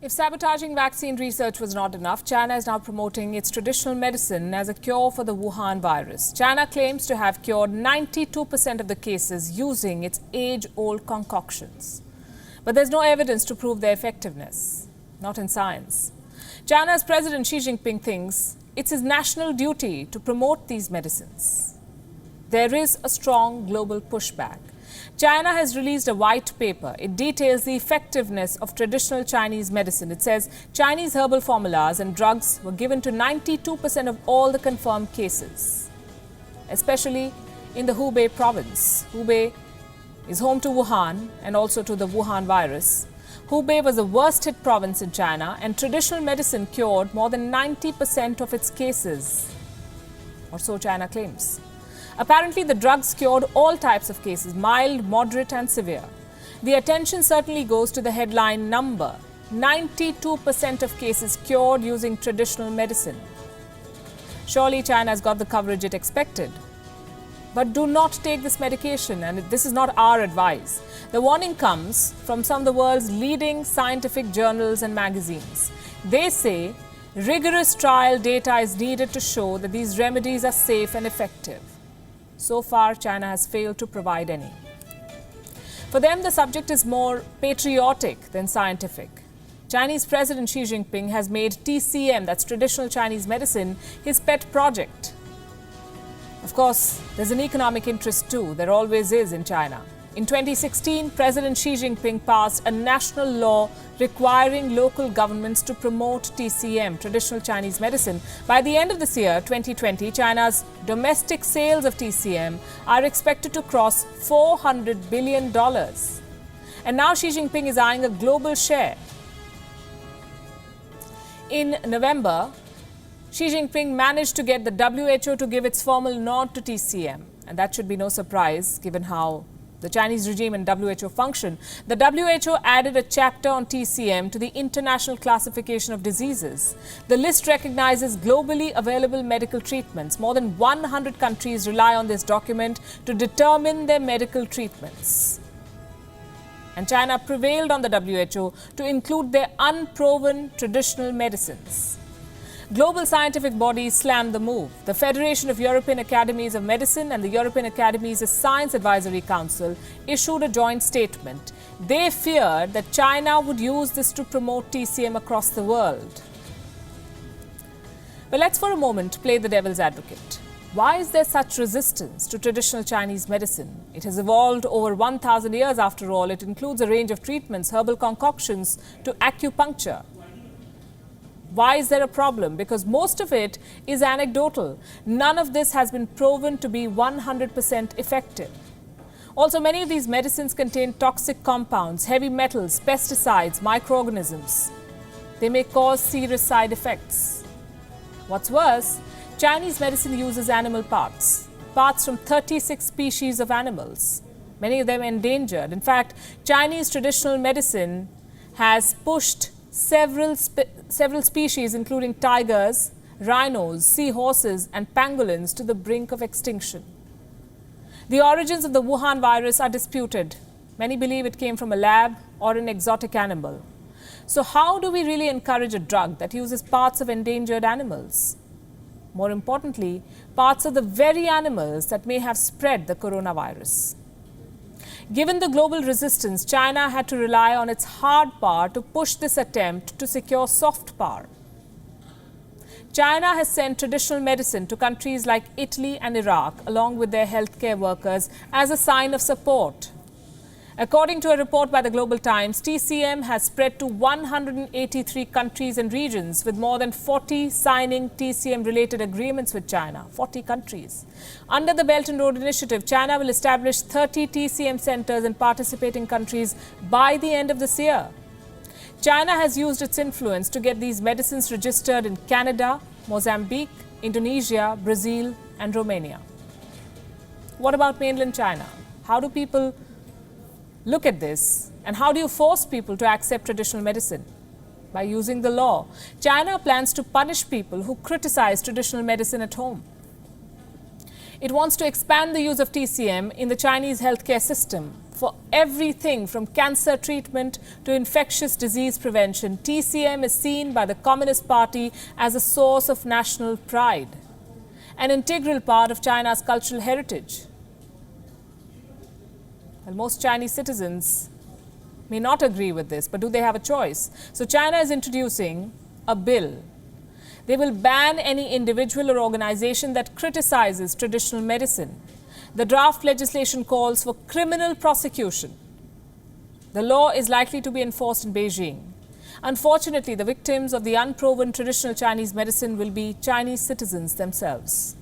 If sabotaging vaccine research was not enough, China is now promoting its traditional medicine as a cure for the Wuhan virus. China claims to have cured 92% of the cases using its age-old concoctions. But there's no evidence to prove their effectiveness, not in science. China's President Xi Jinping thinks it's his national duty to promote these medicines. There is a strong global pushback. China has released a white paper. It details the effectiveness of traditional Chinese medicine. It says Chinese herbal formulas and drugs were given to 92% of all the confirmed cases, especially in the Hubei province. Hubei is home to Wuhan and also to the Wuhan virus. Hubei was the worst hit province in China, and traditional medicine cured more than 90% of its cases, or so China claims. Apparently, the drugs cured all types of cases, mild, moderate and severe. The attention certainly goes to the headline number, 92% of cases cured using traditional medicine. Surely China has got the coverage it expected. But do not take this medication, and this is not our advice. The warning comes from some of the world's leading scientific journals and magazines. They say rigorous trial data is needed to show that these remedies are safe and effective. So far, China has failed to provide any. For them, the subject is more patriotic than scientific. Chinese President Xi Jinping has made TCM, that's traditional Chinese medicine, his pet project. Of course, there's an economic interest too. There always is in China. In 2016, President Xi Jinping passed a national law requiring local governments to promote TCM, traditional Chinese medicine. By the end of this year, 2020, China's domestic sales of TCM are expected to cross $400 billion. And now Xi Jinping is eyeing a global share. In November, Xi Jinping managed to get the WHO to give its formal nod to TCM. And that should be no surprise, given how the Chinese regime and WHO function. The WHO added a chapter on TCM to the International Classification of Diseases. The list recognizes globally available medical treatments. More than 100 countries rely on this document to determine their medical treatments. And China prevailed on the WHO to include their unproven traditional medicines. Global scientific bodies slammed the move. The Federation of European Academies of Medicine and the European Academies' Science Advisory Council issued a joint statement. They feared that China would use this to promote TCM across the world. But let's for a moment play the devil's advocate. Why is there such resistance to traditional Chinese medicine? It has evolved over 1,000 years after all. It includes a range of treatments, herbal concoctions to acupuncture. Why is there a problem? Because most of it is anecdotal. None of this has been proven to be 100% effective. Also, many of these medicines contain toxic compounds, heavy metals, pesticides, microorganisms. They may cause serious side effects. What's worse, Chinese medicine uses animal parts from 36 species of animals, many of them endangered. In fact, Chinese traditional medicine has pushed several species, including tigers, rhinos, seahorses and pangolins, to the brink of extinction. The origins of the Wuhan virus are disputed. Many believe it came from a lab or an exotic animal. So how do we really encourage a drug that uses parts of endangered animals? More importantly, parts of the very animals that may have spread the coronavirus. Given the global resistance, China had to rely on its hard power to push this attempt to secure soft power. China has sent traditional medicine to countries like Italy and Iraq, along with their healthcare workers, as a sign of support. According to a report by the Global Times, TCM has spread to 183 countries and regions, with more than 40 signing TCM-related agreements with China. 40 countries. Under the Belt and Road Initiative, China will establish 30 TCM centers in participating countries by the end of this year. China has used its influence to get these medicines registered in Canada, Mozambique, Indonesia, Brazil, and Romania. What about mainland China? How do people look at this, and how do you force people to accept traditional medicine? By using the law. China plans to punish people who criticize traditional medicine at home. It wants to expand the use of TCM in the Chinese healthcare system. For everything from cancer treatment to infectious disease prevention, TCM is seen by the Communist Party as a source of national pride, an integral part of China's cultural heritage. Well, most Chinese citizens may not agree with this, but do they have a choice? So China is introducing a bill. They will ban any individual or organization that criticizes traditional medicine. The draft legislation calls for criminal prosecution. The law is likely to be enforced in Beijing. Unfortunately, the victims of the unproven traditional Chinese medicine will be Chinese citizens themselves.